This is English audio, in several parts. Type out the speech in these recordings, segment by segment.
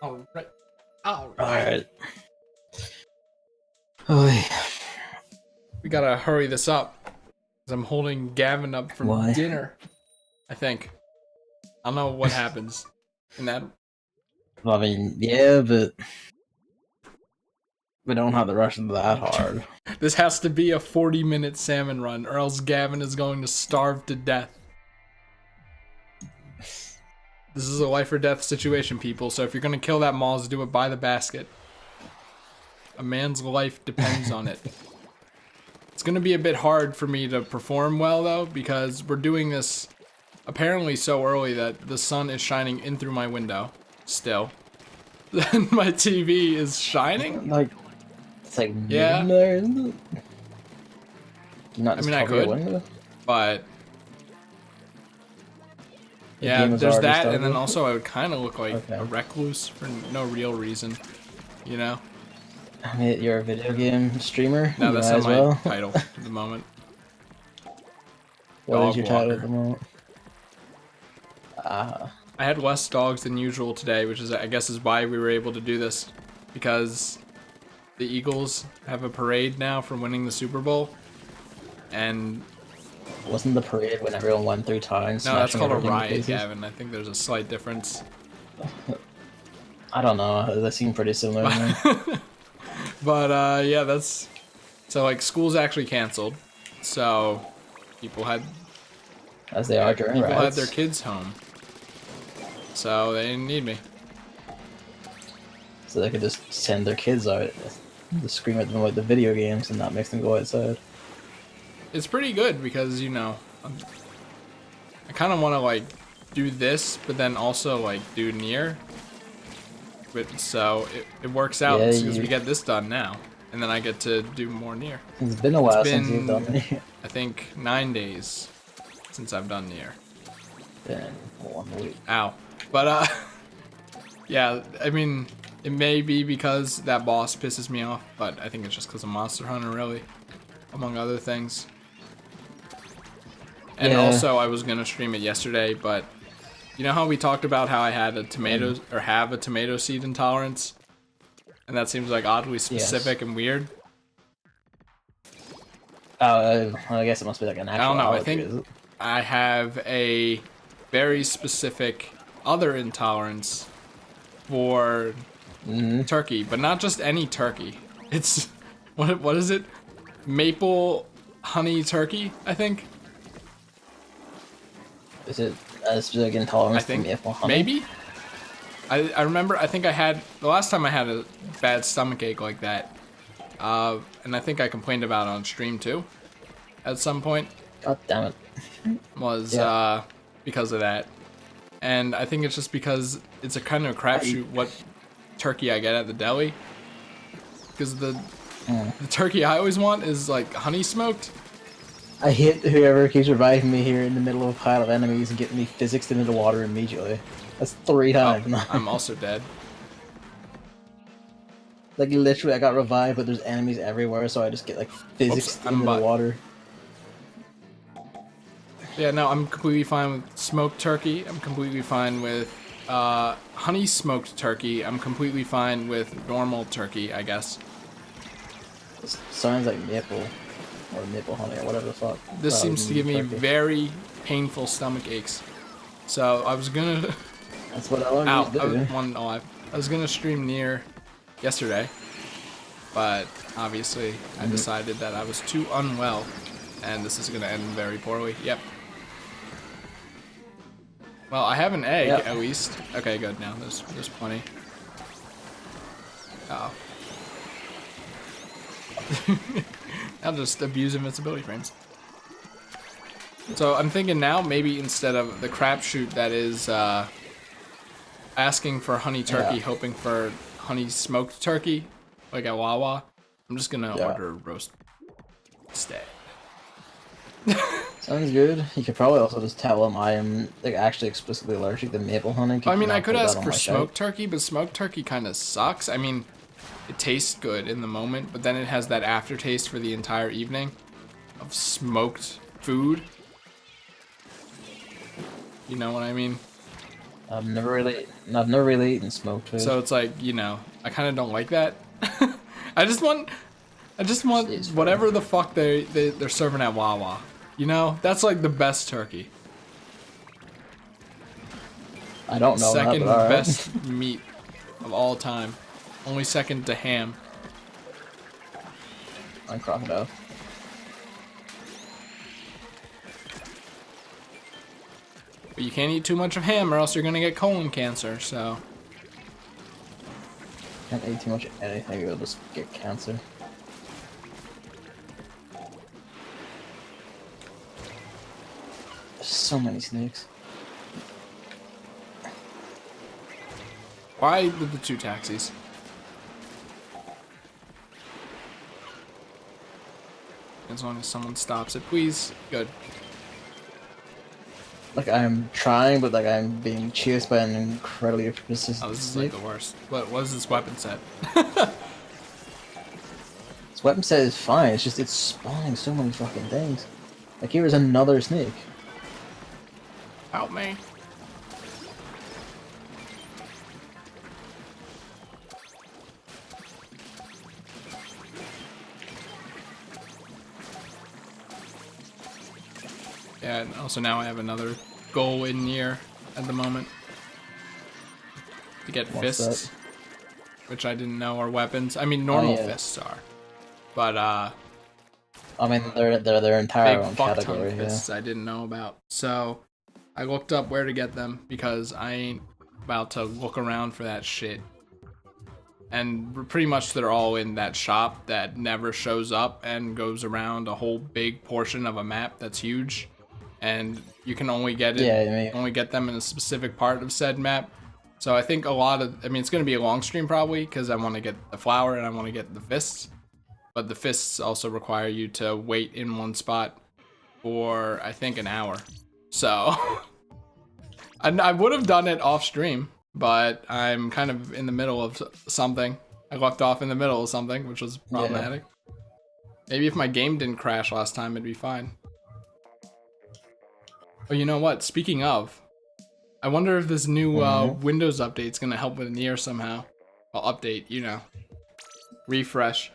All right. All right. Alright. Oy. We gotta hurry this up. Because I'm holding Gavin up from Why? dinner. I think. I don't know what happens in that. Well, I mean, yeah, but we don't have to rush it that hard. This has to be a 40-minute salmon run, or else Gavin is going to starve to death. This is a life or death situation, people. So if you're gonna kill that Moz, do it by the basket. A man's life depends on it. It's gonna be a bit hard for me to perform well though, because we're doing this apparently so early that the sun is shining in through my window still. Then my TV is shining? Like, it's like Yeah. there, isn't it? Not I just mean, I cover your could. window? But The yeah, game has there's already that, started? and then also I would kind of look like Okay. a recluse for no real reason, you know? I mean, you're a video game streamer. No, you that's might not as my well. title at the moment. What Dog is your title walker. at the moment? I had less dogs than usual today, which is, I guess, is why we were able to do this, because the Eagles have a parade now for winning the Super Bowl, and Wasn't the parade when everyone won 3 times? no, that's smashing called a everything to riot, pieces? Gavin. I think there's a slight difference. I don't know. They seem pretty similar to me. But yeah, that's so like school's actually canceled, so people had As they are during people had riots. their kids home, so they didn't need me. So they could just send their kids out to scream at them like the video games and not make them go outside. It's pretty good because, you know, I kind of want to like do this, but then also like do near. But so it works out Yeah, because you- we get this done now, and then I get to do more near. It's been a while It's since been- you've done it. I think 9 days since I've done near. Been 1 week. Ow. But yeah, I mean, it may be because that boss pisses me off, but I think it's just because of Monster Hunter, really, among other things. And Yeah. also, I was gonna stream it yesterday, but you know how we talked about how I had a tomato or have a tomato seed intolerance, and that seems like oddly specific and weird. I guess it must be like an actual don't know, I allergy, think- is it? I have a very specific other intolerance for turkey, but not just any turkey. It's what is it? Maple honey turkey, I think. Is it a specific intolerance I think to maple honey? maybe. I remember. I think I had the last time I had a bad stomach ache like that, and I think I complained about it on stream too, at some point. God damn it. Was Yeah. because of that, and I think it's just because it's a kind of crapshoot what turkey I get at the deli, because the turkey I always want is like honey smoked. I hit whoever keeps reviving me here in the middle of a pile of enemies and getting me physicsed into the water immediately. That's 3 times now. I'm also dead. Like literally, I got revived, but there's enemies everywhere, so I just get like physicsed I'm into bi- the water. Yeah, no, I'm completely fine with smoked turkey. I'm completely fine with honey smoked turkey. I'm completely fine with normal turkey, I guess. It sounds like maple or maple honey or whatever the fuck. This seems to give me turkey. very painful stomach aches. So I was gonna. That's what I learned Ow, to I do. was one alive. I was gonna stream near yesterday, but obviously I decided that I was too unwell, and this is gonna end very poorly. Yep. Well, I have an egg Yep. at least. Okay, good. Now there's plenty. Oh. I'll just abuse invincibility frames. So I'm thinking now maybe instead of the crapshoot that is asking for honey turkey, Yeah. hoping for honey smoked turkey, like at Wawa, I'm just gonna Yeah. order roast instead. Sounds good. You could probably also just tell them I am like actually explicitly allergic to maple honey. I mean, I not could put that ask on for my shite. smoked turkey, but smoked turkey kind of sucks. I mean, it tastes good in the moment, but then it has that aftertaste for the entire evening of smoked food. You know what I mean? I've never really eaten smoked fish. So it's like, you know, I kind of don't like that. I just want It's fair. whatever the fuck they're serving at Wawa. You know, that's like the best turkey. I don't know that, Second but alright. best meat of all time. Only second to ham. On crocodile. But you can't eat too much of ham or else you're gonna get colon cancer, so. Can't eat too much of anything, you'll just get cancer. There's so many snakes. Why the two taxis? As long as someone stops it, please. Good. Like, I'm trying, but like, I'm being chased by an incredibly persistent Oh, this is snake. like the worst. What is this weapon set? This weapon set is fine, it's just, it's spawning so many fucking things. Like, here is another snake. Help me. Yeah, and also now I have another goal in near at the moment. To get What's fists. Which I didn't know are weapons. I mean, normal yeah. fists are. But, I mean, they're their entire big own fuck ton category, yeah. fists I didn't know about. So, I looked up where to get them because I ain't about to look around for that shit. And pretty much they're all in that shop that never shows up and goes around a whole big portion of a map that's huge. And you can only get it, Yeah, I mean- only get them in a specific part of said map. So I think a lot of, I mean, it's going to be a long stream probably because I want to get the flower and I want to get the fists. But the fists also require you to wait in one spot for, I think, an hour. So I would have done it off stream, but I'm kind of in the middle of something. I left off in the middle of something, which was problematic. Maybe if my game didn't crash last time, it'd be fine. Oh, you know what? Speaking of, I wonder if this new Windows update's gonna help with Nier somehow. Well, update, you know. Refresh.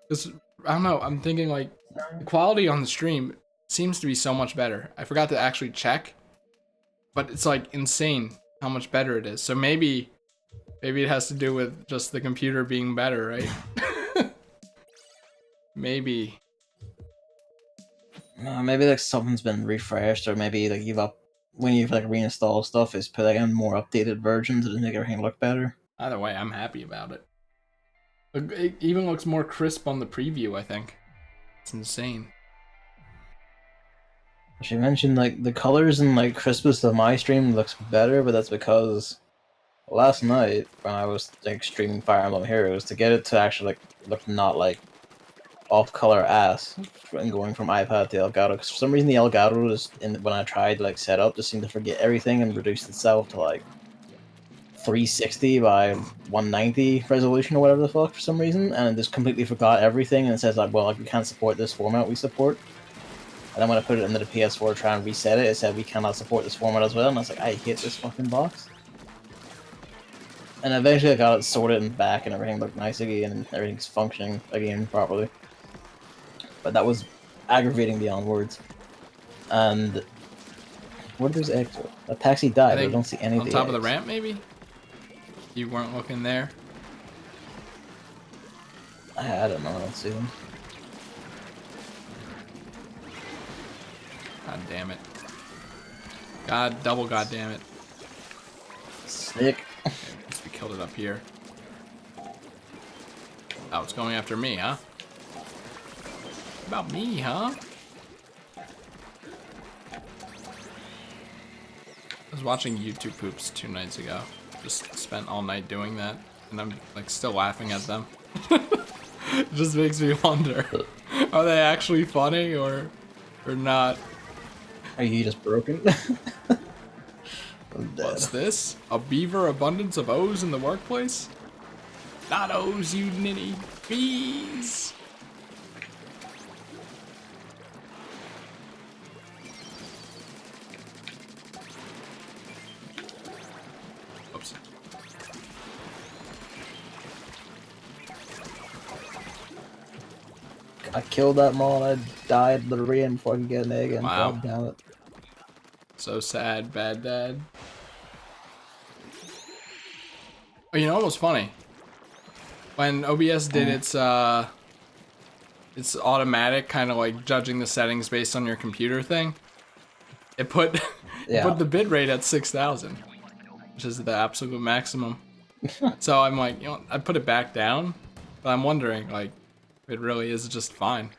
Because, I don't know, I'm thinking like, the quality on the stream seems to be so much better. I forgot to actually check, but it's like insane how much better it is. So maybe it has to do with just the computer being better, right? Maybe. Maybe like something's been refreshed, or maybe like when you've like reinstalled stuff, it's put like in more updated versions to make everything look better. Either way, I'm happy about it. It even looks more crisp on the preview, I think. It's insane. She mentioned like the colors and like crispness of my stream looks better, but that's because last night when I was like streaming Fire Emblem Heroes, to get it to actually like look not like off-color ass and going from iPad to Elgato, because for some reason the Elgato when I tried like setup just seemed to forget everything and reduced itself to like 360 by 190 resolution or whatever the fuck for some reason, and it just completely forgot everything, and it says like, well, like, we can't support this format we support. And then when I put it into the PS4 to try and reset it, it said we cannot support this format as well, and I was like, I hate this fucking box. And eventually I got it sorted and back, and everything looked nice again, and everything's functioning again properly. But that was aggravating beyond words. And where did those eggs go? A taxi died, but I don't see any of the On top of the eggs. ramp, maybe? You weren't looking there? I don't know, I don't see them. God damn it. Double god damn it. Sick. Okay, at least we killed it up here. Oh, it's going after me, huh? About me, huh? I was watching YouTube poops 2 nights ago. Just spent all night doing that, and I'm like still laughing at them. It just makes me wonder, are they actually funny or not? Are you just broken? I'm dead. What's this? A beaver abundance of O's in the workplace? Not O's, you ninny. Bees! I killed that mall and I died literally before I could get an egg in. Wow. God damn it. So sad, bad dad. Oh, you know what was funny? When OBS did its automatic kind of like judging the settings based on your computer thing, it put it put the bitrate at 6,000, which is the absolute maximum. So I'm like, you know, I put it back down, but I'm wondering like if it really is just fine.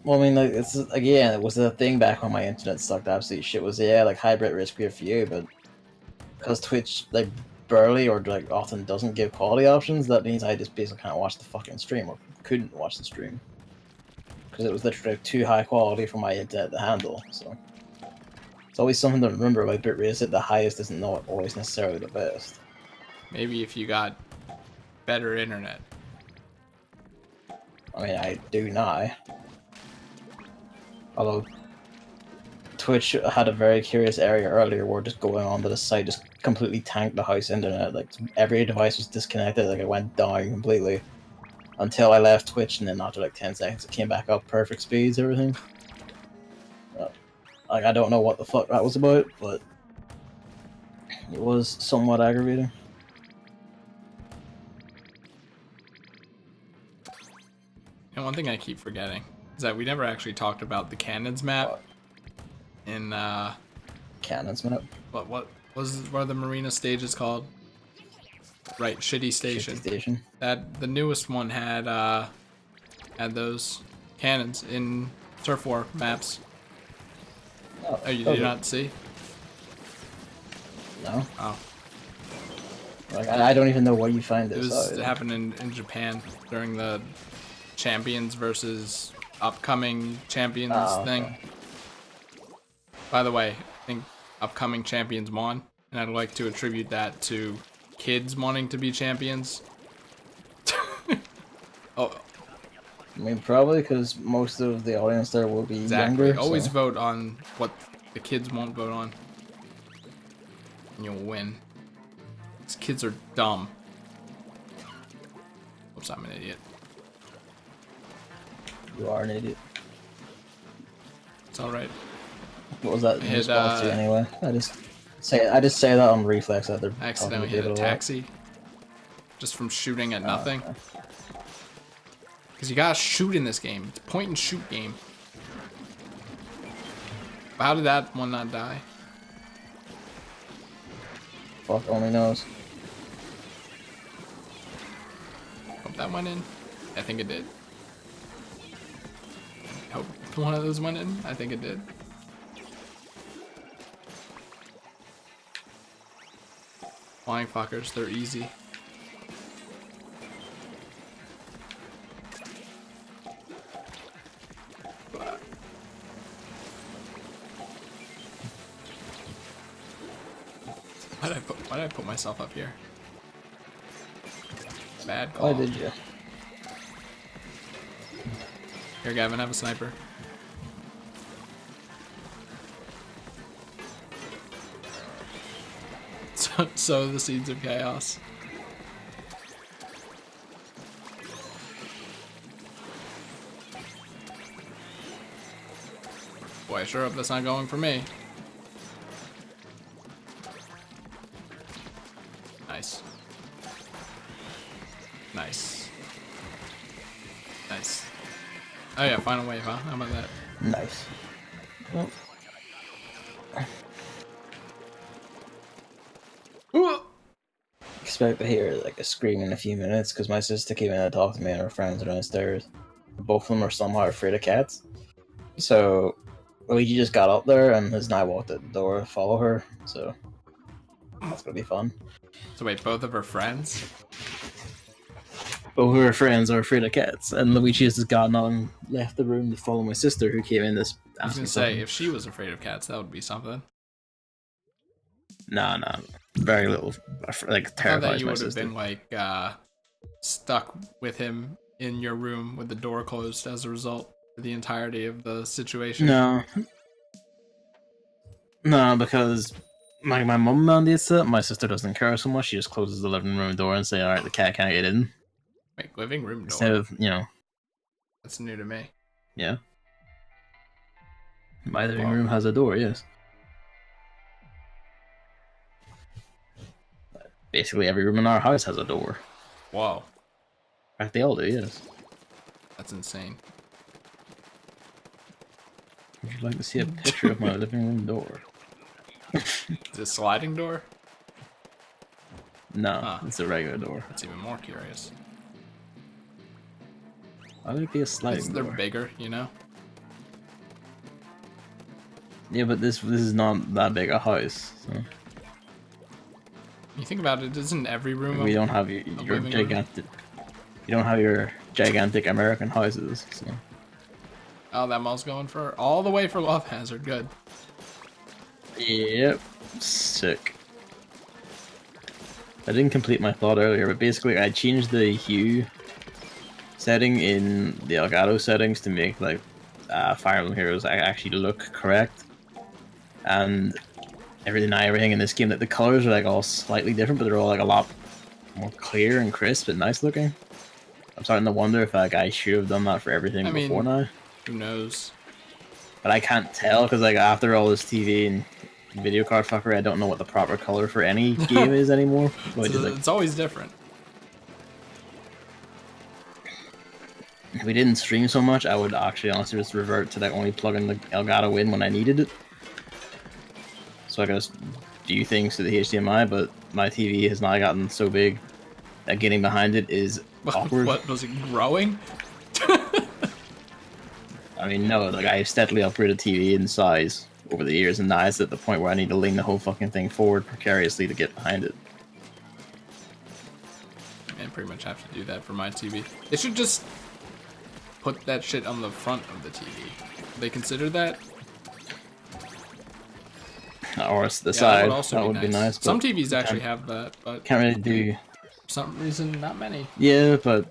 Well, I mean, like, it's again, it was the thing back when my internet sucked absolute shit. Was yeah, like hybrid risk good for you, but because Twitch like barely or like often doesn't give quality options, that means I just basically can't watch the fucking stream or couldn't watch the stream because it was literally too high quality for my internet to handle. So it's always something to remember about bitrate. Is it the highest isn't not always necessarily the best. Maybe if you got better internet. I mean, I do now. Although Twitch had a very curious area earlier where just going on to the site just completely tanked the house internet. Like every device was disconnected, like it went down completely. Until I left Twitch, and then after like 10 seconds it came back up, perfect speeds, everything. Like I don't know what the fuck that was about, but it was somewhat aggravating. And one thing I keep forgetting is that we never actually talked about the Cannons map. What? In Cannons map. what are the marina stages called? Right, Shitty Station. Shitty Station. That the newest one had those cannons in Turf War maps. Oh, you did not see? No. Oh. Like I don't even know where you find this. It happened in Japan during the Champions versus upcoming Champions thing. By the way, I think upcoming Champions won, and I'd like to attribute that to kids wanting to be champions. Oh. I mean, probably because most of the audience there will be younger. Always vote on what the kids won't vote on, and you'll win. These kids are dumb. Oops, I'm an idiot. You are an idiot. It's all right. What was that in response to anyway? I just say that on reflex that they're accidentally hit a taxi just from shooting at nothing. Because you gotta shoot in this game. It's a point and shoot game. But how did that one not die? Fuck only knows. Hope that went in. I think it did. Hope one of those went in. I think it did. Flying fuckers, they're easy. Why did I put myself up here? Bad call. Why did you? Here, Gavin, have a sniper. Sow the seeds of chaos. Boy, I sure hope that's not going for me. Nice. Nice. Nice. Oh yeah, final wave, huh? How about that? Nice. Well. Expect to hear like a scream in a few minutes because my sister came in to talk to me and her friends are downstairs. Both of them are somehow afraid of cats. So Luigi just got up there and has now walked at the door to follow her. So that's gonna be fun. So wait, both of her friends? Both of her friends are afraid of cats, and Luigi has just gotten up and left the room to follow my sister, who came in this. I was gonna say, if she was afraid of cats, that would be something. No, very little. Like terrified. I thought you would have been like stuck with him in your room with the door closed as a result for the entirety of the situation. No, because my mum mandates it. My sister doesn't care so much. She just closes the living room door and say, "All right, the cat can't get in." Wait, living room door. Instead of, you know, That's new to me. yeah. My living Wow. room has a door, yes. Basically, every room in our house has a door. Whoa, In fact, they all do, yes. that's insane. Would you like to see a picture of my living room door? Is it a sliding door? No, Huh. it's a regular door. That's even more curious. Why would it be a sliding They're door? bigger, you know? Yeah, but this is not that big a house. So. You think about it, isn't every room We a- don't have your living room? gigantic. You don't have your gigantic American houses. So. Oh, that mall's going for all the way for Love Hazard. Good. Yep, sick. I didn't complete my thought earlier, but basically I changed the hue setting in the Elgato settings to make like Fire Emblem Heroes actually look correct, and everything in this game, that the colors are like all slightly different, but they're all like a lot more clear and crisp and nice looking. I'm starting to wonder if like I should have done that for everything before now, Who knows? but I can't tell because like after all this TV and video card fuckery, I don't know what the proper color for any game is anymore. So It's always different. if we didn't stream so much, I would actually honestly just revert to like only plugging the Elgato in when I needed it. So I could just do things to the HDMI, but my TV has now gotten so big that getting behind it is awkward. What was it growing? I mean, no, like I steadily upgraded TV in size over the years, and now it's at the point where I need to lean the whole fucking thing forward precariously to get behind it. I pretty much have to do that for my TV. They should just put that shit on the front of the TV. They consider that? Or it's the Yeah, side. that would be nice. Some TVs actually have that, but can't really do. for some reason, not many. Yeah, but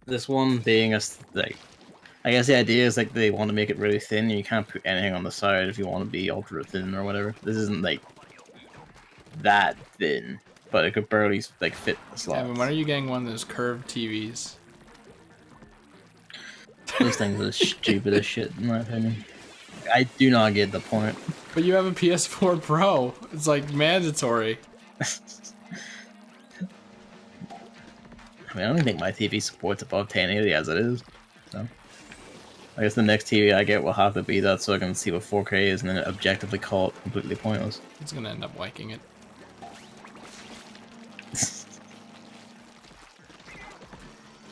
this one being like, I guess the idea is like they want to make it really thin. And you can't put anything on the side if you want to be ultra thin or whatever. This isn't like that thin, but it could barely like fit the slots. Gavin, when are you getting one of those curved TVs? Those things are stupid as shit, in my opinion. I do not get the point. But you have a PS4 Pro. It's like mandatory. I mean, I don't think my TV supports above 1080 as it is. So, I guess the next TV I get will have to be that so I can see what 4K is and then objectively call it completely pointless. It's gonna end up liking it.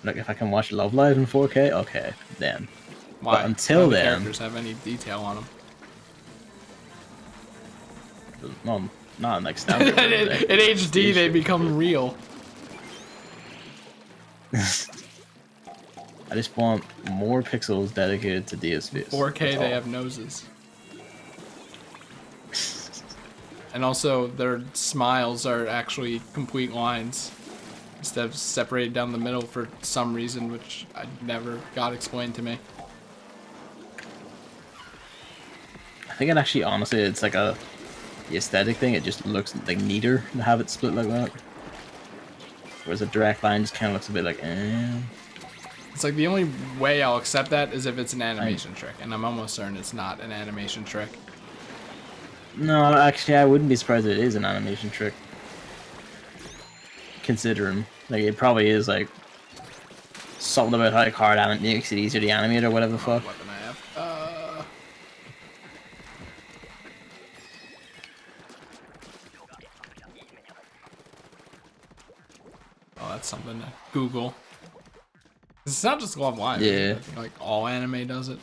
Look, if I can watch Love Live in 4K, okay, then. Why? But until None of the then, characters have any detail on them. no, not like standard. in HD, they become real. I just want more pixels dedicated to DSVs. 4K, they have noses. And also, their smiles are actually complete lines instead of separated down the middle for some reason, which I never got explained to me. I think it actually, honestly, it's like the aesthetic thing. It just looks like neater to have it split like that. Whereas a direct line just kind of looks a bit like, eh. It's like the only way I'll accept that is if it's an animation trick, and I'm almost certain it's not an animation trick. No, actually, I wouldn't be surprised if it is an animation trick. Considering, like, it probably is like something about how hard it makes it easier to animate or whatever the fuck. What weapon I have? Oh, that's something to Google. It's not just Love Live. Yeah. I think, like all anime does it.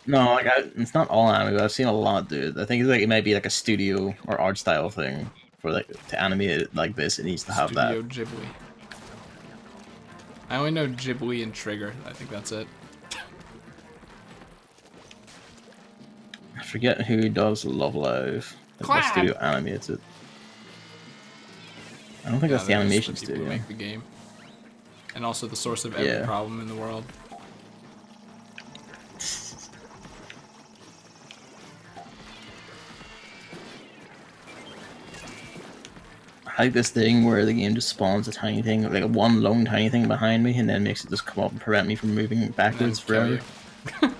No, like it's not all anime, but I've seen a lot, dude. I think it's like it might be like a studio or art style thing for like to animate it like this. It needs to have Studio that. Ghibli. I only know Ghibli and Trigger. I think that's it. I forget who does Love Live. Like, what studio animates it? I don't think that's the they're just animation the people who studio. make the game. And also the source of every problem in the world. I like this thing where the game just spawns a tiny thing, like one long tiny thing behind me, and then makes it just come up and prevent me from moving backwards kill forever. you.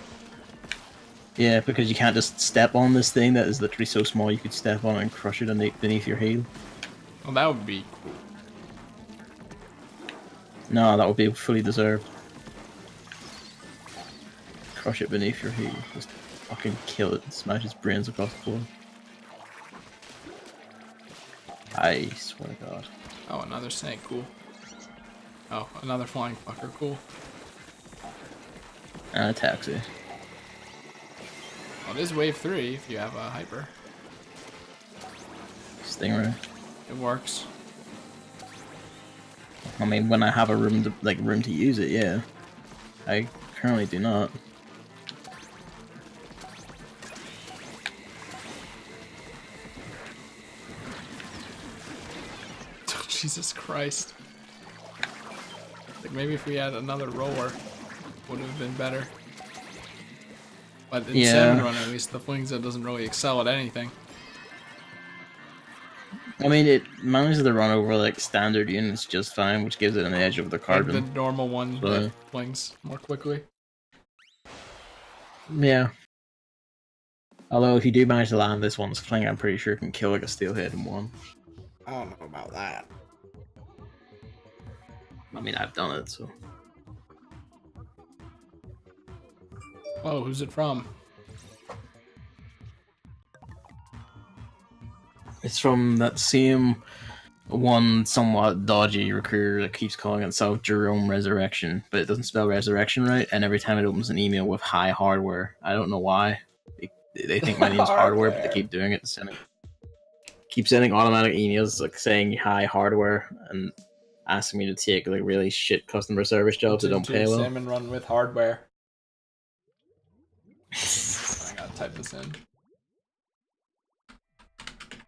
Yeah, because you can't just step on this thing that is literally so small you could step on it and crush it beneath your heel. Well, that would be cool. No, that would be fully deserved. Crush it beneath your heel. Just fucking kill it and smash its brains across the floor. I swear to God. Oh, another snake, cool. Oh, another flying fucker, cool. And a taxi. Well, it is wave 3 if you have a hyper. Stingray. It works. I mean, when I have a room to use it, yeah. I currently do not. Jesus Christ. Like maybe if we had another roller, would have been better. But in Salmon Run, at least, the Flingza doesn't really excel at anything. I mean, it manages to run over like standard units just fine, which gives it an edge over the carbon. Like the normal one that flings more quickly. Yeah. Although if you do manage to land this one's fling, I'm pretty sure it can kill like a steelhead in one. I don't know about that. I mean, I've done it, so. Oh, who's it from? It's from that same one somewhat dodgy recruiter that keeps calling itself Jerome Resurrection, but it doesn't spell resurrection right, and every time it opens an email with hi hardware, I don't know why. They think my name's hardware, but they keep doing it. Keep sending automatic emails like saying hi hardware and asking me to take like really shit customer service jobs that don't pay well. Salmon Run with hardware. I gotta type this in.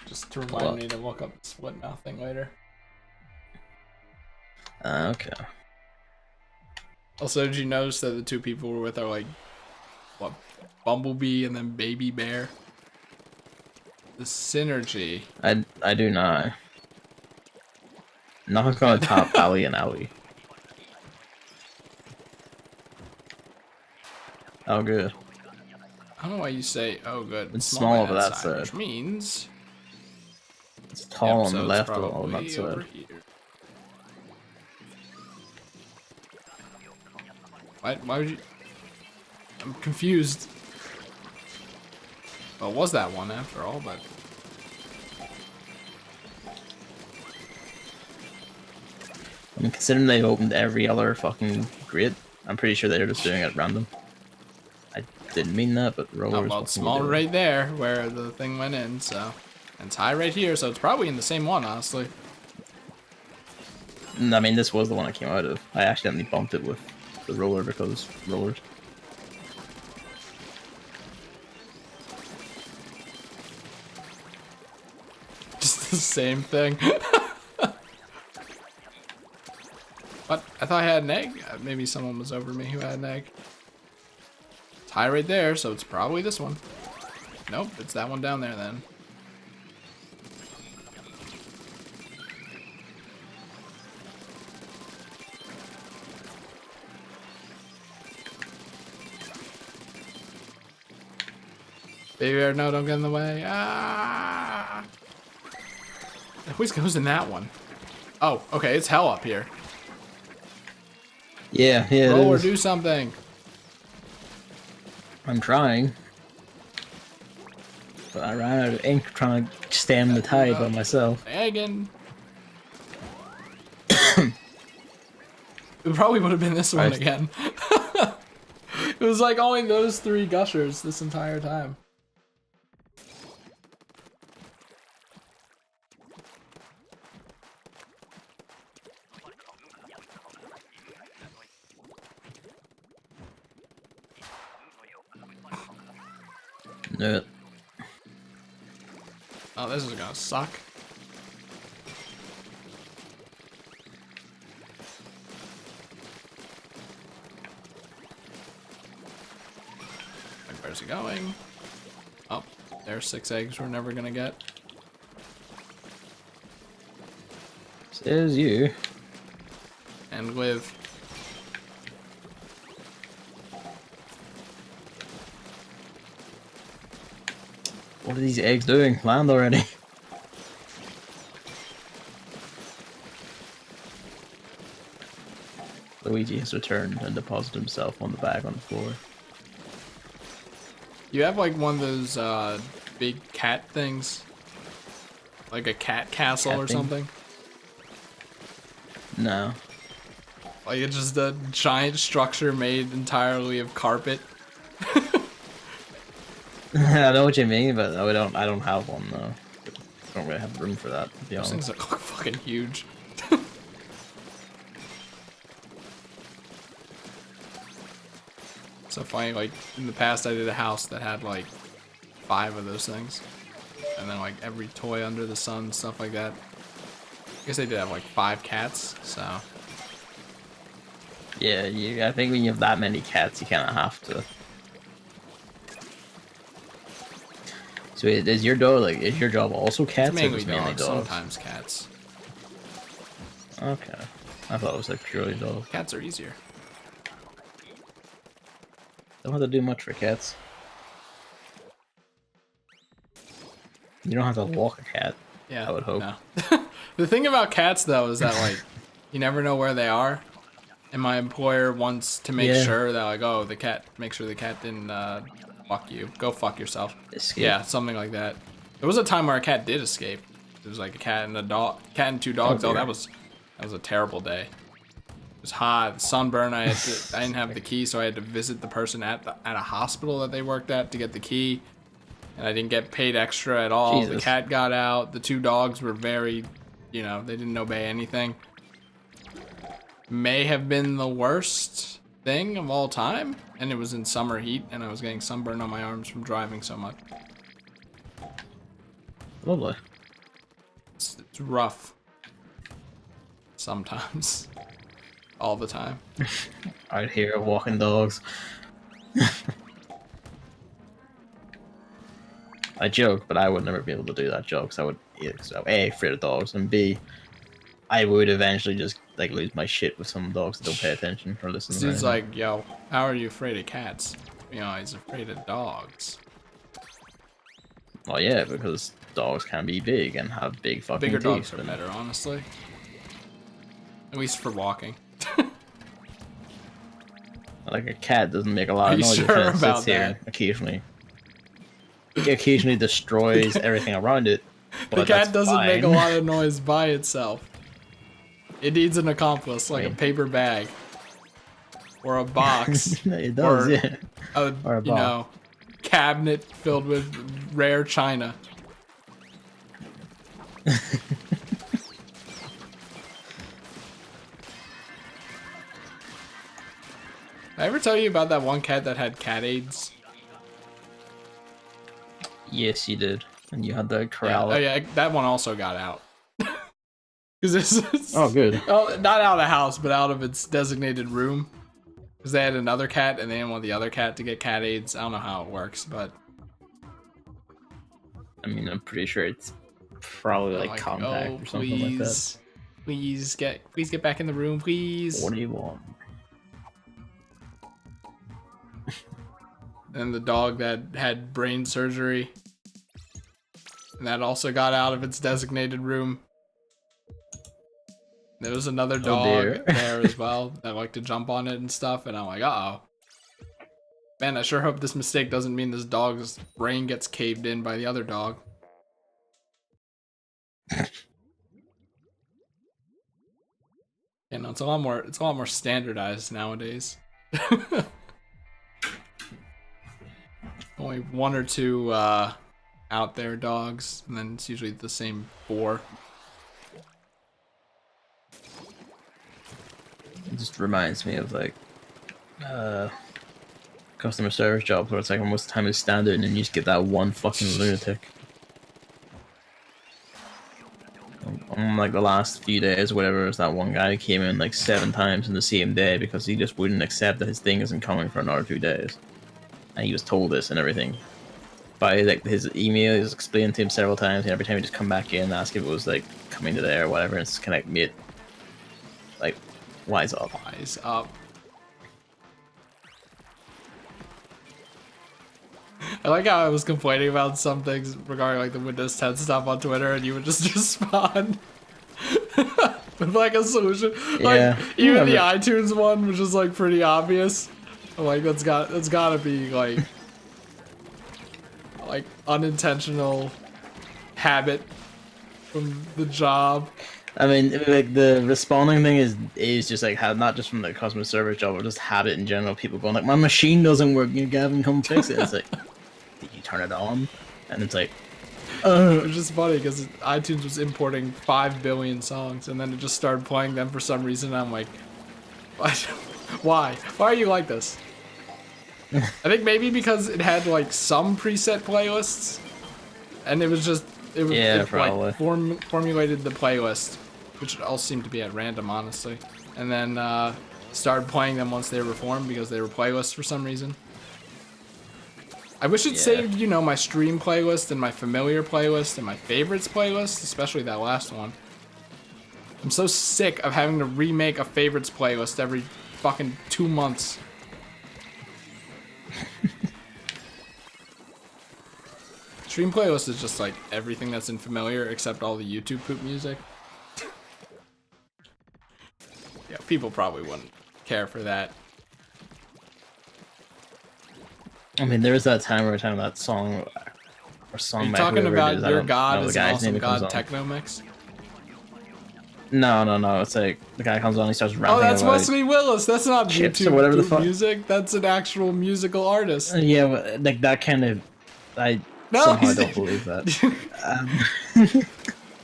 Just to remind me to look up the split mouth thing later. Okay. Also, did you notice that the two people we're with are like, what, Bumblebee and then Baby Bear? The synergy. I do not. Nothing's gonna top Ali and Ali. Oh, good. I don't know why you say, oh, good. It's small over that side, side. which means It's tall on the episode's left probably on that over side. here. Why would you? I'm confused. Well, it was that one after all, but I mean, considering they've opened every other fucking grid, I'm pretty sure they're just doing it at random. I didn't mean that, but oh, rollers. well, it's small right there where the thing went in, so. And it's high right here, so it's probably in the same one, honestly. I mean, this was the one I came out of. I accidentally bumped it with the roller because rollers. Just the same thing. What? I thought I had an egg? Maybe someone was over me who had an egg. It's high right there, so it's probably this one. Nope, it's that one down there then. Baby bear, no, don't get in the way. Ah! It always goes in that one. Oh, okay, it's hell up here. Yeah, Roll or do something. I'm trying. But I ran out of ink trying to stem the tide by myself. Egging. It probably would have been this one again. It was like only those three gushers this entire time. Knew it. Oh, this is gonna suck. Like, where's it going? Oh, there's 6 eggs we're never gonna get. Says you. And live. What are these eggs doing? Land already. Luigi has returned and deposited himself on the bag on the floor. You have like one of those big cat things? Like a cat castle Cat or thing? something? No. Like it's just a giant structure made entirely of carpet. I know what you mean, but I don't have one though. I don't really have room for that, to be Those honest. things are fucking huge. So funny, like in the past I did a house that had like 5 of those things. And then like every toy under the sun, stuff like that. I guess they did have like 5 cats, so. Yeah, I think when you have that many cats, you kind of have to. So is your dog is your job also cats It's or mainly just mainly dogs, dogs? sometimes cats. Okay, I thought it was like purely dogs. Cats are easier. Don't have to do much for cats. You don't have to walk a cat. Yeah, I would hope. No. The thing about cats though is that like you never know where they are. And my employer wants to make sure that like, oh, make sure the cat didn't fuck you. Go fuck yourself. Escape. Yeah, something like that. There was a time where a cat did escape. There was like a cat and 2 dogs. Oh, dear. that was a terrible day. It was hot, sunburn. I didn't have the key, so I had to visit the person at a hospital that they worked at to get the key. And I didn't get paid extra at all. Jesus. The cat got out. The 2 dogs were very, they didn't obey anything. May have been the worst thing of all time, and it was in summer heat, and I was getting sunburned on my arms from driving so much. Lovely. It's rough. Sometimes. All the time. Out here walking dogs. I joke, but I would never be able to do that joke. So I would A, afraid of dogs, and B, I would eventually just like lose my shit with some dogs that don't pay attention or listen. This dude's like, yo, how are you afraid of cats? He's afraid of dogs. Well, yeah, because dogs can be big and have big fucking Bigger teeth. dogs are better, honestly. At least for walking. Like a cat doesn't make a lot Are of you noise. sure It about sits here that? occasionally. It occasionally destroys everything around it. The But cat that's doesn't make a fine. lot of noise by itself. It needs an accomplice, like a Right. paper bag. Or a box. It does, or yeah. Or a box. cabinet filled with rare china. Did I ever tell you about that one cat that had cat AIDS? Yes, you did. And you had the Yeah. corral. Oh yeah, that one also got out. Because this Oh, good. Oh, not out of the house, but out of its designated room. Because they had another cat, and they didn't want the other cat to get cat AIDS. I don't know how it works, but I mean, I'm pretty sure it's probably I'm like contact oh, or something like that. please get back in the room, please. What do you want? And the dog that had brain surgery, and that also got out of its designated room. There was another dog dear. there as well that liked to jump on it and stuff, and I'm like, uh-oh. Man, I sure hope this mistake doesn't mean this dog's brain gets caved in by the other dog. It's a lot more standardized nowadays. Only 1 or 2 out there dogs, and then it's usually the same 4. It just reminds me of like customer service jobs where it's like most of the time it's standard and then you just get that one fucking lunatic. On like the last few days or whatever, there's that one guy who came in like 7 times in the same day because he just wouldn't accept that his thing isn't coming for another 2 days. And he was told this and everything. by like his email. He was explaining to him several times, and every time he just come back in and ask if it was like coming today or whatever. And it's kind of made like wise up. Wise up. I like how I was complaining about some things regarding like the Windows 10 stuff on Twitter, and you would just respond with like a solution. Yeah. Like even the iTunes one, which is like pretty obvious. I'm like that's gotta be like unintentional habit from the job. I mean, like the responding thing is just like not just from the customer service job, but just habit in general. People going like, "My machine doesn't work. You Gavin, come fix it." It's like, did you turn it on? And it's like, It's just funny because iTunes was importing 5 billion songs, and then it just started playing them for some reason. And I'm like, why? Why are you like this? I think maybe because it had like some preset playlists, and it was probably. like formulated the playlist, which all seemed to be at random, honestly, and then started playing them once they were formed because they were playlists for some reason. I wish it saved, you know, my stream playlist and my familiar playlist and my favorites playlist, especially that last one. I'm so sick of having to remake a favorites playlist every fucking 2 months. Stream playlist is just like everything that's in familiar except all the YouTube poop music. Yeah, people probably wouldn't care for that. I mean, there was that time where that song or song. Are you talking about Your God is an Awesome God techno mix? No. It's like the guy comes on, he starts rapping. Oh, that's about Wesley Willis. That's not chips YouTube or whatever the poop fuck music. That's an actual musical artist. Yeah, but, like that kind of. I somehow don't believe that.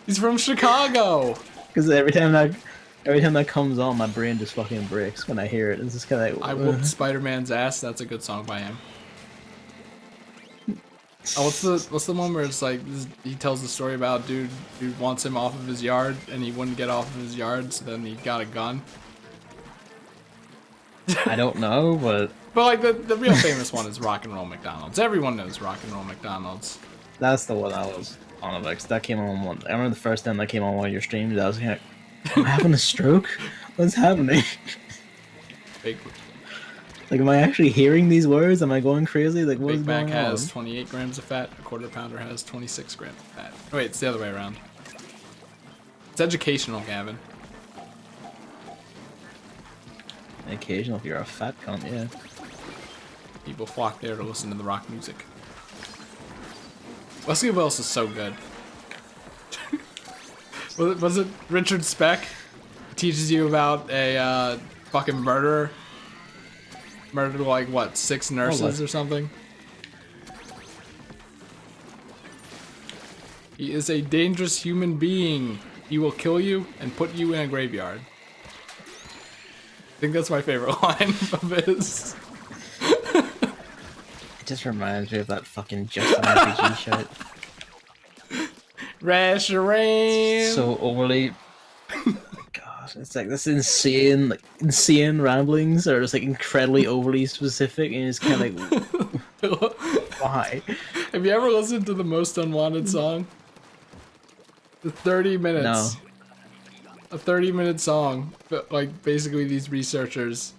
He's from Chicago. Because every time that comes on, my brain just fucking breaks when I hear it. It's just kind of like. I Whooped Spider-Man's Ass. That's a good song by him. Oh, what's the one where it's like he tells the story about dude wants him off of his yard and he wouldn't get off of his yard, so then he got a gun. I don't know, but like the real famous one is Rock and Roll McDonald's. Everyone knows Rock and Roll McDonald's. That's the one I was on about. 'Cause that came on one. I remember the first time that came on one of your streams. I was like, "Am I having a stroke? What's happening?" Big. Like, am I actually hearing these words? Am I going crazy? Like, what is Big going Mac on? has 28 grams of fat. A quarter pounder has 26 grams of fat. Oh, wait, it's the other way around. It's educational, Gavin. Occasional if you're a fat cunt, yeah. People flock there to listen to the rock music. Wesley Willis is so good. was it Richard Speck teaches you about a fucking murderer? Murdered like what, 6 nurses or something? He is a dangerous human being. He will kill you and put you in a graveyard. I think that's my favorite line of his. It just reminds me of that fucking Just an RPG shit. Rash rain. So overly. God, it's like this insane ramblings are just like incredibly overly specific, and it's kind of like, why? Have you ever listened to the Most Unwanted song? The 30 minutes. No. A 30-minute song, but like basically these researchers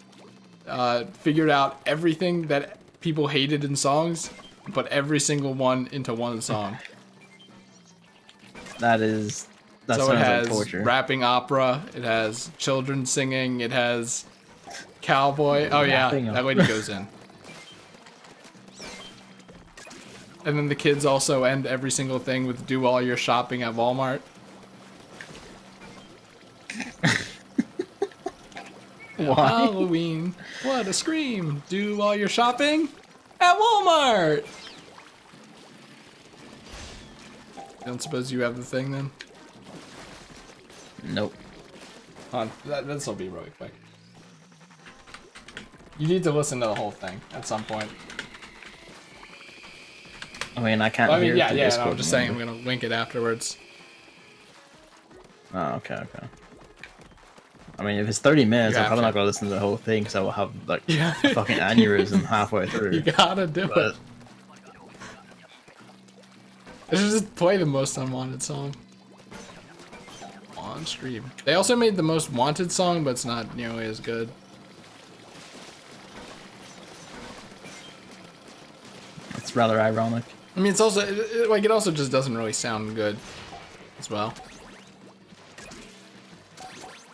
figured out everything that people hated in songs, put every single one into one song. That so sounds it has like torture. rapping opera, it has children singing, it has cowboy. Oh yeah, that lady goes in. And then the kids also end every single thing with "Do all your shopping at Walmart." Why? Halloween, what a scream! Do all your shopping at Walmart. Don't suppose you have the thing then? Nope. Hold on, this'll be really quick. You need to listen to the whole thing at some point. I mean, I can't Well, I hear mean, it through yeah, Discord, I'm just saying I'm remember? gonna link it afterwards. Oh, okay. I mean, if it's 30 minutes, You I'm have probably to. not gonna listen to the whole thing because I will have like Yeah. a fucking aneurysm halfway through. You gotta do But it. I should just play the most unwanted song on stream. They also made the most wanted song, but it's not nearly as good. It's rather ironic. I mean, it's also like it also just doesn't really sound good as well,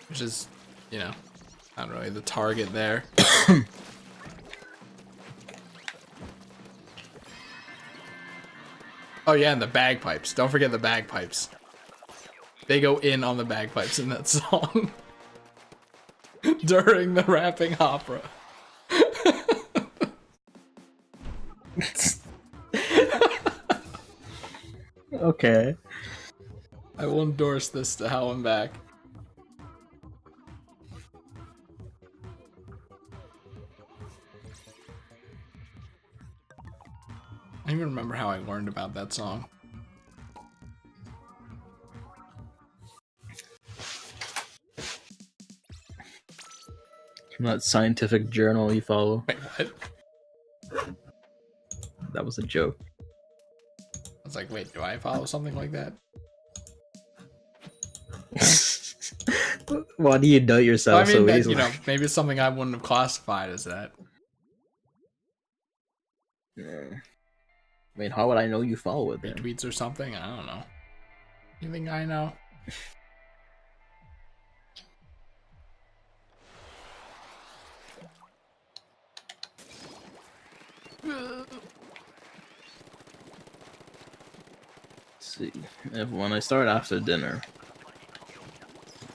which is, you know, not really the target there. Oh yeah, and the bagpipes. Don't forget the bagpipes. They go in on the bagpipes in that song during the rapping opera. Okay. I will endorse this to hell and back. I don't even remember how I learned about that song. From that scientific journal you follow. Wait, what? That was a joke. I was like, wait, do I follow something like that? Why do you doubt yourself Well, I mean, so that, easily? you know, maybe it's something I wouldn't have classified as that. Yeah. I mean, how would I know you follow it then? Retweets or something? I don't know. You think I know? Let's see. When I start after dinner,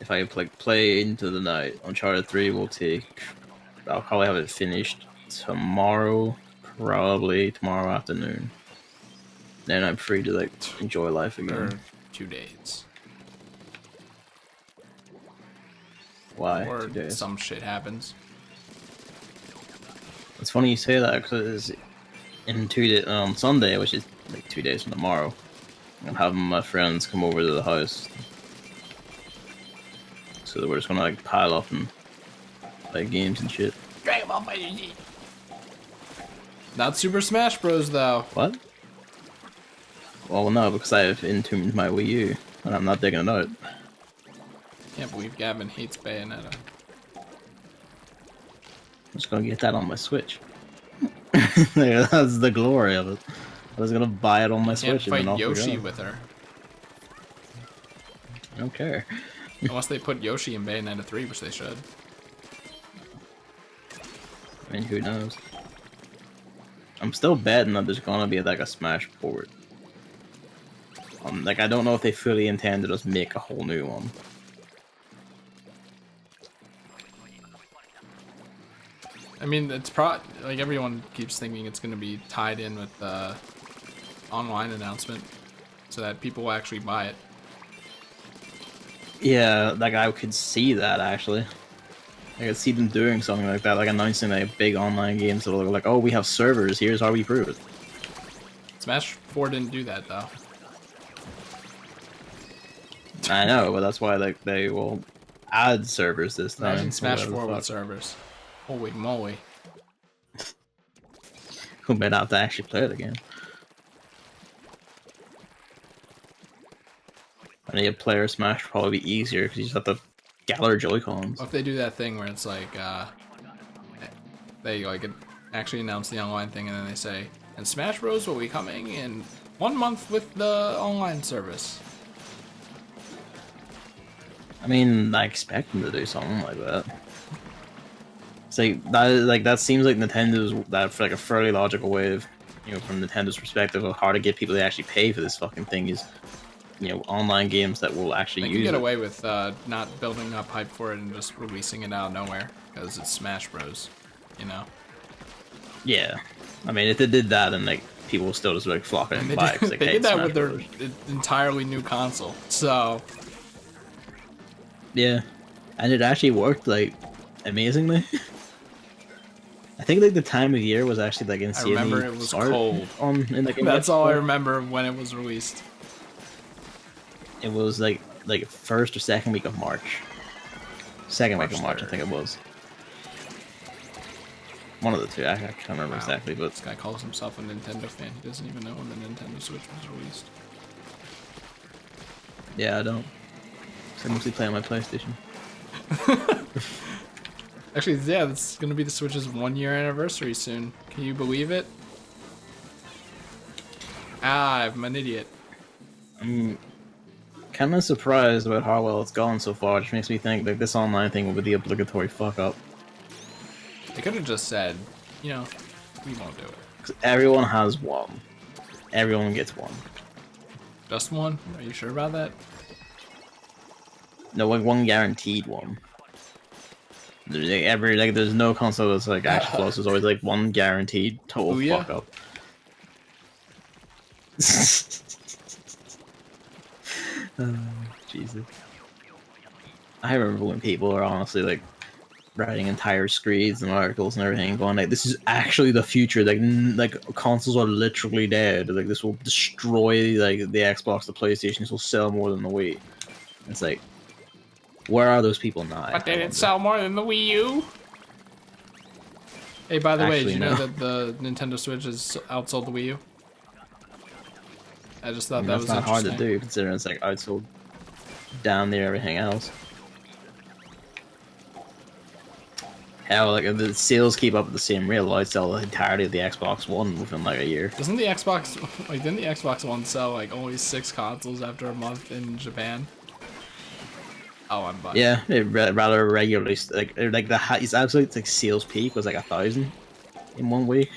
if I play into the night, Uncharted 3 will take. I'll probably have it finished tomorrow, probably tomorrow afternoon. Then I'm free to like enjoy life again. Or 2 days. Why? Or 2 days. some shit happens. It's funny you say that because in 2 days, on Sunday, which is like 2 days from tomorrow, I'm having my friends come over to the house. So we're just gonna like pile up and play games and shit. Dragon Ball Fighter Z. Not Super Smash Bros. Though. What? Well, no, because I have Entombed my Wii U, and I'm not digging it out. Can't believe Gavin hates Bayonetta. I'm just gonna get that on my Switch. Yeah, that's the glory of it. I was gonna buy it on my Can't Switch and then fight off we Yoshi go. with her. I don't care. Unless they put Yoshi in Bayonetta 3, which they should. I mean, who knows? I'm still betting that there's gonna be like a Smash port. Like I don't know if they fully intend to just make a whole new one. I mean, it's like everyone keeps thinking it's going to be tied in with the online announcement, so that people will actually buy it. Yeah, like I could see that actually. I could see them doing something like that, like announcing like big online games that'll look like, oh, we have servers. Here's how we prove it. Smash 4 didn't do that though. I know, but that's why like they will add servers this time. Imagine Smash whatever the 4 with fuck. servers. Holy moly. Who might have to actually play it again. I need a player Smash would probably be easier because you just have to gather Joy-Cons. What if they do that thing where it's like, they like actually announce the online thing and then they say, and Smash Bros will be coming in 1 month with the online service. I mean, I expect them to do something like that. It's like that seems like Nintendo's that like a fairly logical way of, you know, from Nintendo's perspective of how to get people to actually pay for this fucking thing is, you know, online games that will actually They use can get it. away with not building up hype for it and just releasing it out of nowhere because it's Smash Bros. You know. Yeah, I mean, if they did that, then like people will still just like flock in and buy it. 'Cause They they did that Smash with their Bros. entirely new console. So Yeah, and it actually worked like amazingly. I think like the time of year was actually like I insanely remember it was hard cold. in like That's all I remember when it was released. It was like first or second week of March. Second week of March March, I 3rd. think it was. One of the two. I can't remember Wow. exactly, but This guy calls himself a Nintendo fan. He doesn't even know when the Nintendo Switch was released. Yeah, I don't. So I mostly play on my PlayStation. Actually, yeah, it's gonna be the Switch's 1-year anniversary soon. Can you believe it? Ah, I'm an idiot. I'm kind of surprised about how well it's gone so far, which makes me think like this online thing will be the obligatory fuck up. They could have just said, you know, we won't do it. 'Cause everyone has one. Everyone gets one. Just one? Are you sure about that? No, like one guaranteed one. There's no console that's like actually close. There's always like one guaranteed total Booyah? fuck up. Jesus. I remember when people are honestly like writing entire screeds and articles and everything, going like, "This is actually the future. Like consoles are literally dead. Like this will destroy like the Xbox, the PlayStation. This will sell more than the Wii." It's like, where are those people now? But did it sell more than the Wii U? Hey, by the way, did you know that the Nintendo Switch has outsold the Wii U? I just thought that was that's not hard to interesting. do considering it's like outsold down there everything else. Hell, like if the sales keep up at the same rate, I'd sell the entirety of the Xbox One within like a year. Doesn't the Xbox, like, didn't the Xbox One sell like only 6 consoles after a month in Japan? Oh, I'm bugged. Yeah, it rather regularly like its absolute like sales peak was like 1,000 in 1 week,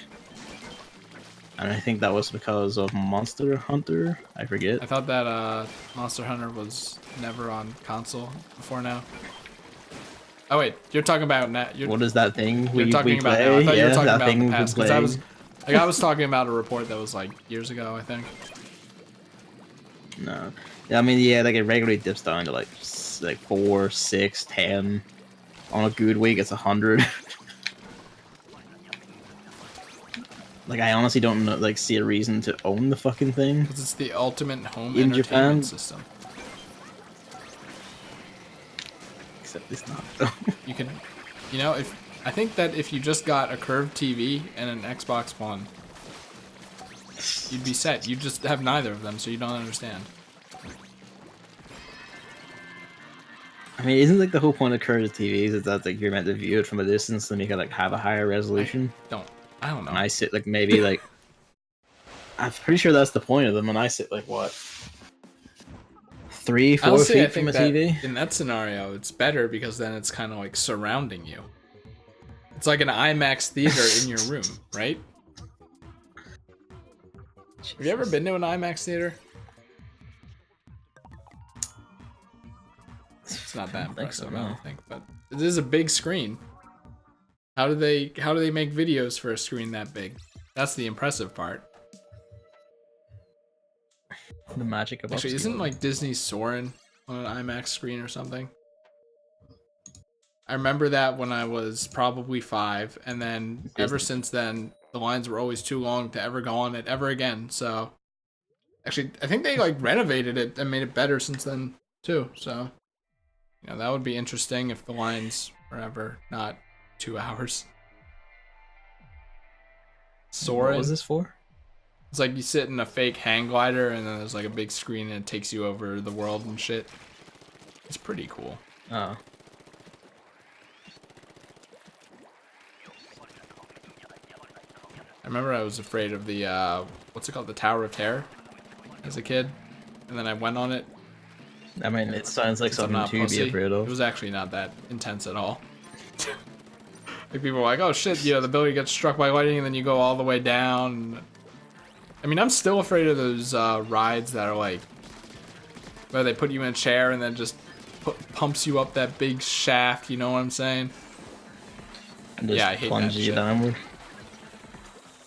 and I think that was because of Monster Hunter. I forget. I thought that Monster Hunter was never on console before now. Oh wait, you're talking about now. What is that thing You're we talking about play? now. I thought you were Yeah, talking that about thing the we past play. I was talking about a report that was like years ago, I think. No, yeah, I mean, yeah, like it regularly dips down to like 4, 6, 10. On a good week, it's 100. Like, I honestly don't know, like see a reason to own the fucking thing. Because it's the ultimate home In entertainment Japan? system. Except it's not. Though. You can, you know, I think that if you just got a curved TV and an Xbox One, you'd be set. You just have neither of them, so you don't understand. I mean, isn't like the whole point of curved TVs is that like you're meant to view it from a distance, and you can like have a higher resolution. I don't know. And I sit like maybe like I'm pretty sure that's the point of them. And I sit like what 3, 4 Honestly, I feet from think a that TV. in that scenario, it's better because then it's kind of like surrounding you. It's like an IMAX theater in your room, right? Have you ever been to an IMAX theater? It's not that impressive, I don't think, but it is a big screen. How do they make videos for a screen that big? That's the impressive part. The magic of Actually, upscaling. isn't like Disney Soarin' on an IMAX screen or something? I remember that when I was probably 5, and then ever since then, the lines were always too long to ever go on it ever again. So, actually, I think they like renovated it and made it better since then too. So, you know, that would be interesting if the lines were ever not 2 hours. Soarin'. What was this for? It's like you sit in a fake hang glider, and then there's like a big screen, and it takes you over the world and shit. It's pretty cool. Oh. I remember I was afraid of the, what's it called? The Tower of Terror as a kid. And then I went on it. I mean, it sounds like something not to pussy. be afraid of. It was actually not that intense at all. Like people were like, oh shit, you know, the building gets struck by lightning and then you go all the way down. I mean, I'm still afraid of those rides that are like, where they put you in a chair and then just pumps you up that big shaft, you know what I'm saying? And just Yeah, I hate that plunges you shit. downward.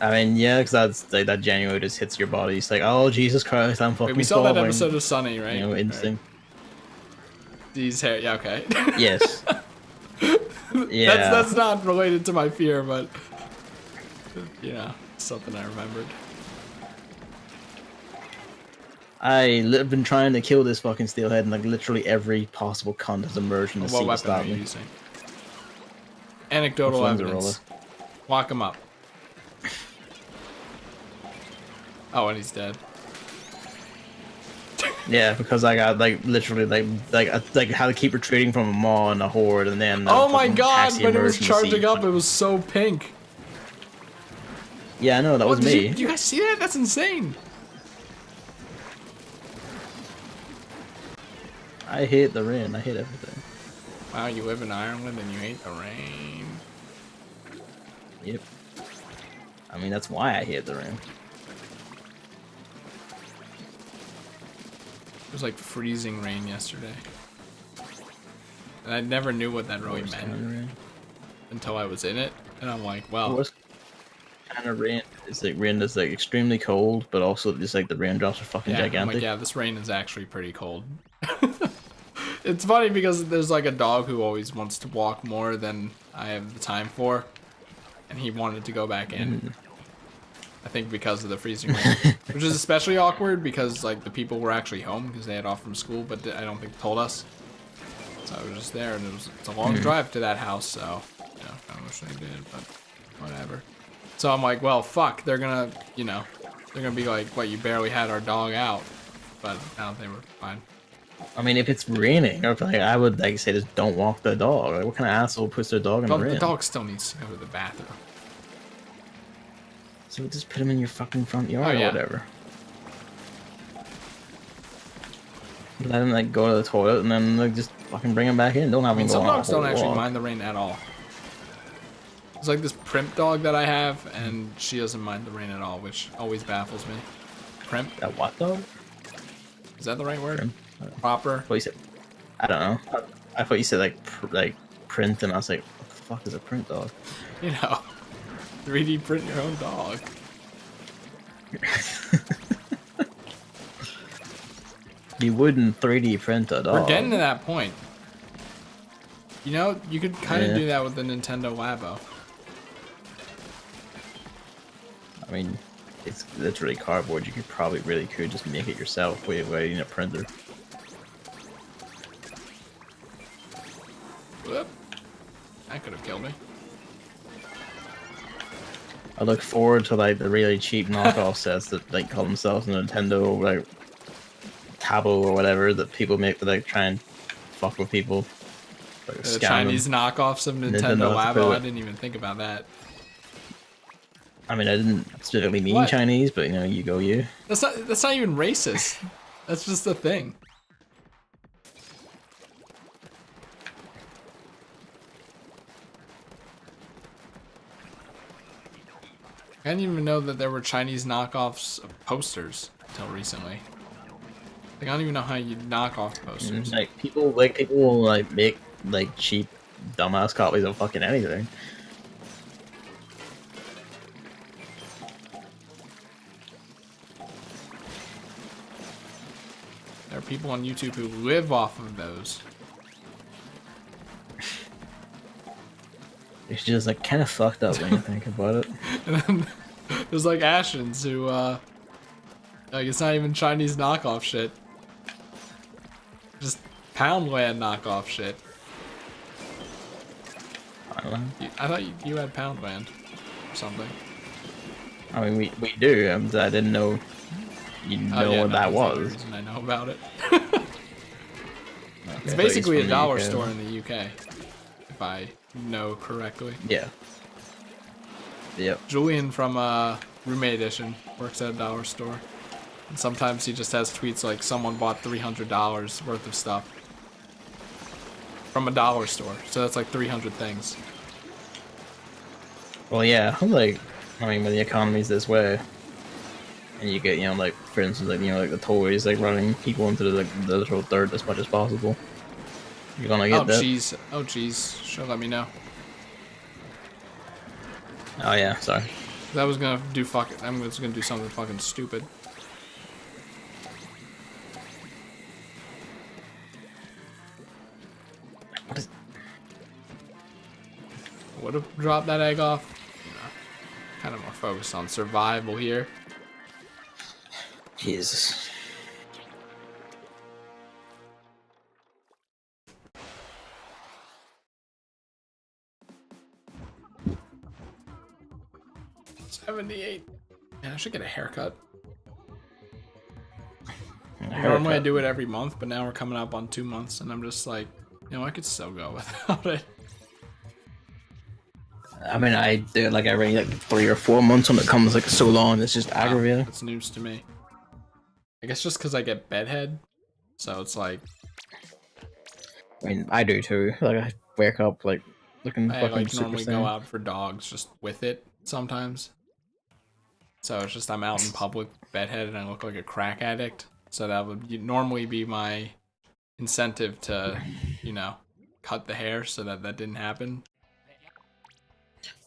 I mean, yeah, because that's like, that genuinely just hits your body. It's like, oh Jesus Christ, I'm fucking Wait, we saw that falling. episode of Sunny, right? You know, instinct. These hair, yeah, okay. Yes. Yeah. That's not related to my fear, but you know, something I remembered. I've been trying to kill this fucking steelhead, and like literally every possible cunt has emerged from the sea What to weapon stop are you me. using? Anecdotal Flames evidence. Lock him up. Oh, and he's dead. Yeah, because I got like literally like how to keep retreating from a mall and a horde, and then Oh my fucking god, taxi when it was emerged from the sea. charging up, it was so pink. Yeah, I know that was Did me. you guys see that? That's insane. I hate the rain. I hate everything. Wow, you live in Ireland and you hate the rain. Yep. I mean, that's why I hate the rain. It was like freezing rain yesterday. And I never knew what that really meant until I was in it. And I'm like, well. What kind of rain? It's like rain that's like extremely cold, but also just like the raindrops are fucking gigantic. I'm like, yeah, this rain is actually pretty cold. It's funny because there's like a dog who always wants to walk more than I have the time for. And he wanted to go back in. I think because of the freezing rain. Which is especially awkward because like the people were actually home because they had off from school, but I don't think told us. So I was just there, and it's a long drive to that house, so, you know, I wish they did, but whatever. So I'm like, well, fuck, they're gonna, you know, they're gonna be like, what, you barely had our dog out. But I don't think we're fine. I mean, if it's raining, I would like say just don't walk the dog. Like, what kind of asshole puts their dog in the rain? The dog still needs to go to the bathroom. So just put him in your fucking front yard or whatever. Let him like go to the toilet and then like just fucking bring him back in. Don't have him go on a whole walk. Some dogs don't actually mind the rain at all. It's like this primp dog that I have, and she doesn't mind the rain at all, which always baffles me. Primp? That what dog? Is that the right word? Proper? What you said? I don't know. I thought you said like print, and I was like, what the fuck is a print dog? You know, 3D print your own dog. You wouldn't 3D print a dog. We're getting to that point. You know, you could kind of do that with the Nintendo Labo. I mean, it's literally cardboard. You could probably really could just make it yourself without needing a printer. Whoop. That could have killed me. I look forward to like the really cheap knockoff sets that like call themselves Nintendo like Tabo or whatever that people make to like try and fuck with people. Like, the Chinese knockoffs of Nintendo Labo. I didn't even think about that. I mean, I didn't specifically mean Chinese, but you know, you go you. That's not even racist. That's just a thing. I didn't even know that there were Chinese knockoffs of posters until recently. Like, I don't even know how you knock off posters. Like people will like make like cheap dumbass copies of fucking anything. There are people on YouTube who live off of those. It's just like kind of fucked up when you think about it. And then there's like Ashens who, like it's not even Chinese knockoff shit. Just Poundland knockoff shit. I don't know. I thought you had Poundland or something. I mean, we do. I didn't know you know what that was. The reason I know about it. It's basically a dollar store in the UK, if I know correctly. Yeah. Yep. Julian from Roommate Edition works at a dollar store. And sometimes he just has tweets like someone bought $300 worth of stuff from a dollar store. So that's like 300 things. Well, yeah. Like, I mean, when the economy's this way, and you get, you know, like for instance, like, you know, like the toys, like running people into the literal dirt as much as possible. You're gonna get that. Oh jeez. Should let me know. Oh yeah, sorry. That was gonna do I'm just gonna do something fucking stupid. What is? Would have dropped that egg off. Kind of more focused on survival here. Jesus. $78. Yeah, I should get a haircut. Normally I haircut. do it every month, but now we're coming up on 2 months, and I'm just like, you know, I could still go without it. I mean, I do it like every like 3 or 4 months when it comes like so long. It's just Wow, aggravating. that's news to me. I guess just because I get bedhead, so it's like I mean, I do too. Like I wake up like looking I fucking like super normally go sane. out for dogs just with it sometimes. So it's just I'm out in public bedhead and I look like a crack addict. So that would normally be my incentive to, you know, cut the hair so that that didn't happen.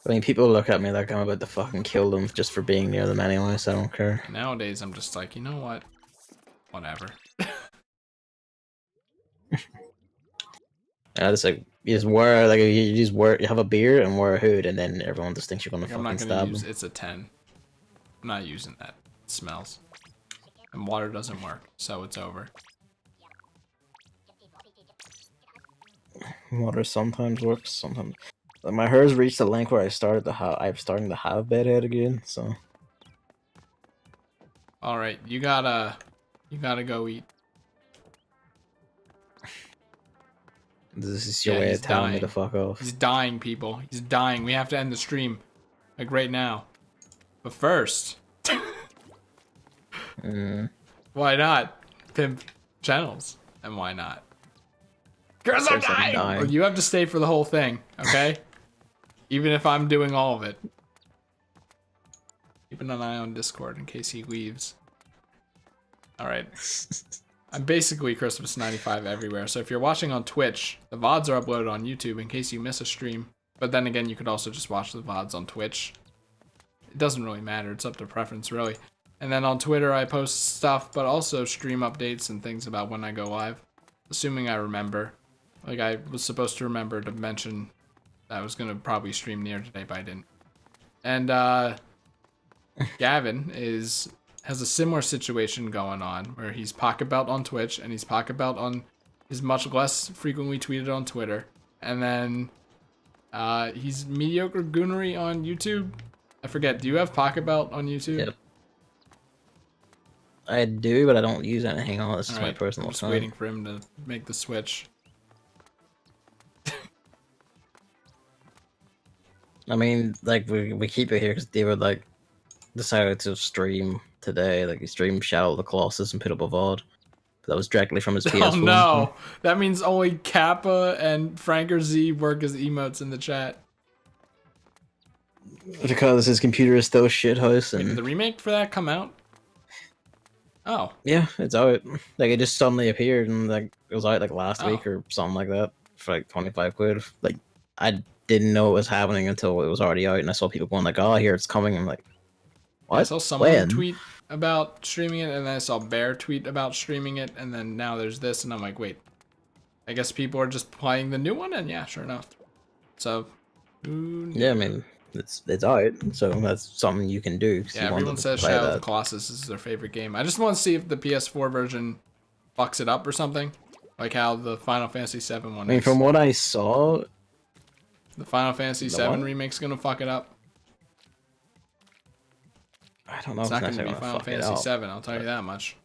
I mean, people look at me like I'm about to fucking kill them just for being near them anyway, so I don't care. Nowadays I'm just like, you know what? Whatever. I just like you just wear like you just wear you have a beard and wear a hood, and then everyone just thinks you're gonna Like, I'm not fucking gonna stab use them. it's a 10. I'm not using that. It smells. And water doesn't work, so it's over. Water sometimes works, sometimes. Like my hair's reached a length where I'm starting to have bedhead again. So Alright, you gotta go eat. this is your Yeah, way he's of telling me to dying. fuck off. He's dying, people. He's dying. We have to end the stream. Like right now. But first, why not pimp channels? And why not? Because I'm Seriously, I'm dying! dying. Or you have to stay for the whole thing, okay? Even if I'm doing all of it. Keep an eye on Discord in case he leaves. Alright. I'm basically Christmas 95 everywhere, so if you're watching on Twitch, the VODs are uploaded on YouTube in case you miss a stream. But then again, you could also just watch the VODs on Twitch. It doesn't really matter, it's up to preference, really. And then on Twitter, I post stuff, but also stream updates and things about when I go live. Assuming I remember. Like, I was supposed to remember to mention that I was going to probably stream near today, but I didn't. And, Gavin has a similar situation going on where he's pocket belt on Twitch and he's pocket belt on his much less frequently tweeted on Twitter, and then he's mediocre goonery on YouTube. I forget. Do you have pocket belt on YouTube? Yep. I do, but I don't use anything on it. This is my Alright, personal I'm just account. waiting for him to make the switch. I mean, like we keep it here because David like decided to stream today. Like he streamed Shadow of the Colossus and put up a VOD. That was directly from his PS4. Oh no, that means only Kappa and Franker Z work as emotes in the chat. Because his computer is still shithouse Wait, and did the remake for that come out? Oh, yeah, it's out. Like it just suddenly appeared and like it was out like last Oh. week or something like that for like 25 quid. Like I didn't know it was happening until it was already out, and I saw people going like, "Oh, here it's coming." I'm like, "What?" I saw someone When? tweet about streaming it, and then I saw Bear tweet about streaming it, and then now there's this, and I'm like, wait, I guess people are just playing the new one, and yeah, sure enough. So, who knew? Yeah, I mean it's out, so that's something you can do. Yeah, everyone says Shadow of the Colossus is their favorite game. I just want to see if the PS4 version fucks it up or something, like how the Final Fantasy VII one I mean, is. from what I saw, The Final Fantasy The VII what? remake's gonna fuck it up. I don't know It's if not it's gonna be necessarily Final fuck it Fantasy up. VII, I'll tell you that much.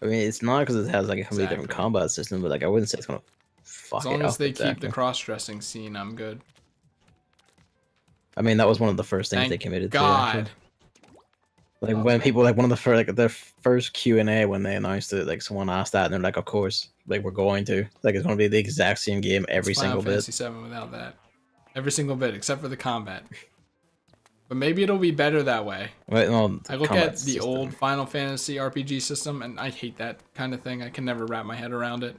I mean, it's not because it has like a completely different Exactly. combat system, but like I wouldn't say it's gonna fuck As it long up. as they exactly. keep the cross-dressing scene, I'm good. I mean, that was one of the first things Thank they committed God. to. Actually. Like when people like one of the first like their first Q&A when they announced it, like someone asked that and they're like, "Of course, like we're going to like it's going to be the exact same game every It's Final single bit." Fantasy VII without that. Every single bit, except for the combat. But maybe it'll be better that way. Wait, no, I look combat at the system. old Final Fantasy RPG system, and I hate that kind of thing. I can never wrap my head around it.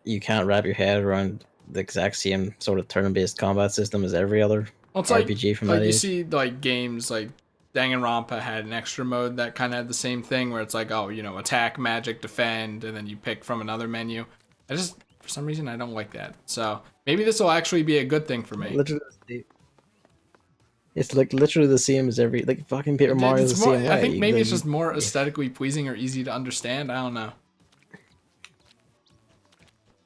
You can't wrap your head around the exact same sort of turn-based combat system as every other Well, it's RPG from like that you age. see like games like Danganronpa had an extra mode that kind of had the same thing where it's like, oh, you know, attack, magic, defend, and then you pick from another menu. I just, for some reason, I don't like that. So maybe this will actually be a good thing for me. Literally, it's like literally the same as every like fucking Paper Mario the More, same way. I think maybe Like, it's just more aesthetically pleasing or easy to understand. I don't know.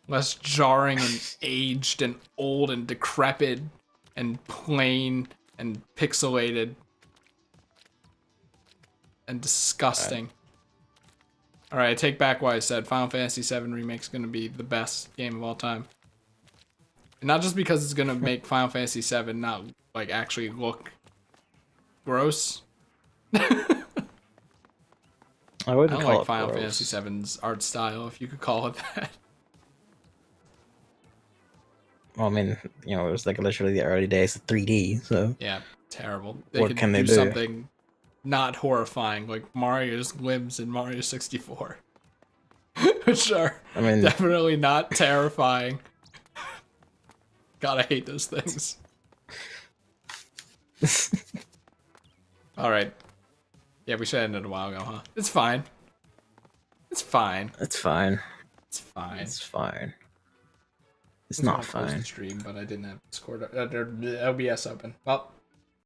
Less jarring and aged and old and decrepit and plain and pixelated. and disgusting. Alright, I take back what I said. Final Fantasy VII Remake's gonna be the best game of all time. And not just because it's gonna make Final Fantasy VII not, like, actually look gross. I wouldn't I don't call like it Final gross. Fantasy VII's art style, if you could call it that. Well, I mean, you know, it was like literally the early days of 3D, so Yeah, terrible. What Could can they do do? something not horrifying, like Mario's limbs in Mario 64. Which are I mean, definitely not terrifying. God, I hate those things. Alright. Yeah, we should have ended a while ago, huh? It's fine. It's fine. it's fine. It's fine. It's fine. It's I was not gonna close the fine. stream, but I didn't have Discord OBS open. Well,